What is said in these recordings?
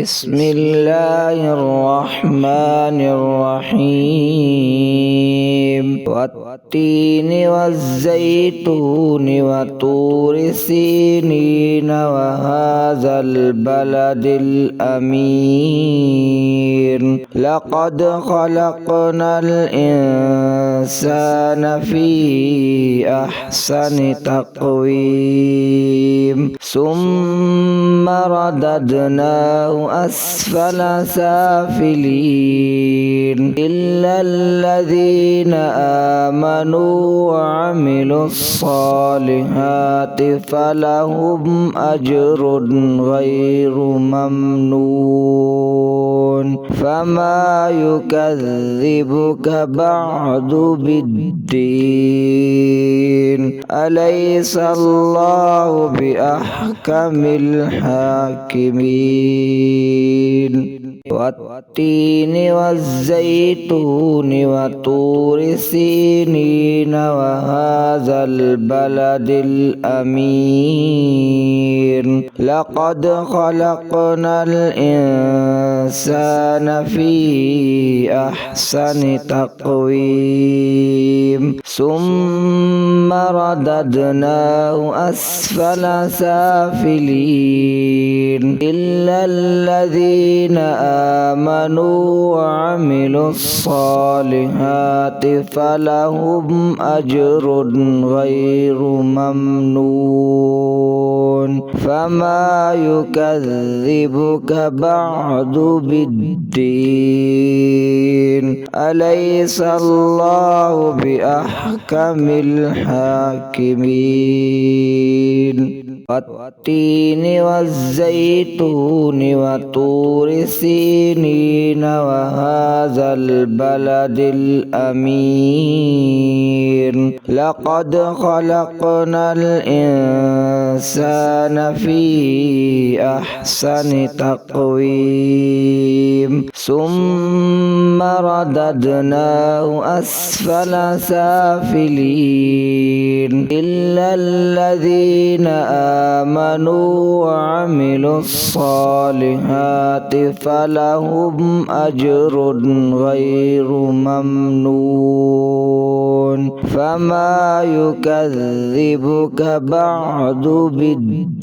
بسم الله الرحمن الرحيم والتين والزيتون وطور سينين وهذا البلد الأمين لقد خلقنا الإنسان في أحسن تقويم ثم رددناه أسفل سافلين إلا الذين آمنوا وعملوا الصالحات فلهم أجر غير ممنون فما يكذبك بعد بالدين أليس الله بأحكم الحاكمين والتين والزيتون وطور سينين وهذا البلد الأمين لقد خلقنا الإنسان في أحسن تقويم ثم رددناه أسفل سافلين إلا الذين آمنوا وعملوا الصالحات فلهم أجر غير ممنون فما يكذبك بعد بالدين أليس الله بأحكم الحاكمين والتين والزيتون وطور سينين وهذا البلد الأمين لقد خلقنا الإنسان في أحسن تقويم ثم رددناه أسفل سافلين إلا الذين آمنوا وعملوا الصالحات فلهم أجر غير ممنون فما يكذبك بعد بالدين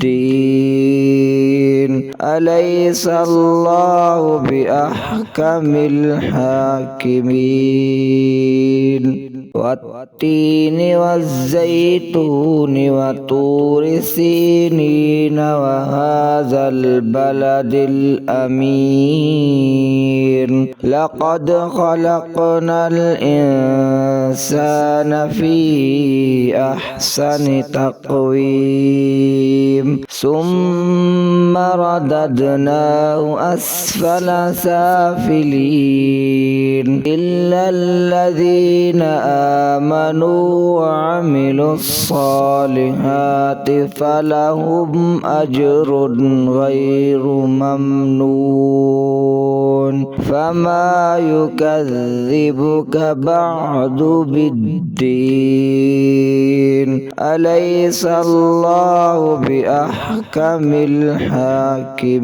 أليس الله بأحكم الحاكمين والتين والزيتون وطور سينين وهذا البلد الأمين لقد خلقنا الإنسان في أحسن تقويم ثم رددناه أسفل سافلين إلا الذين آمنوا وعملوا الصالحات فلهم أجر غير ممنون فما يكذبك بعد بالدين أليس الله بأحكم الحاكمين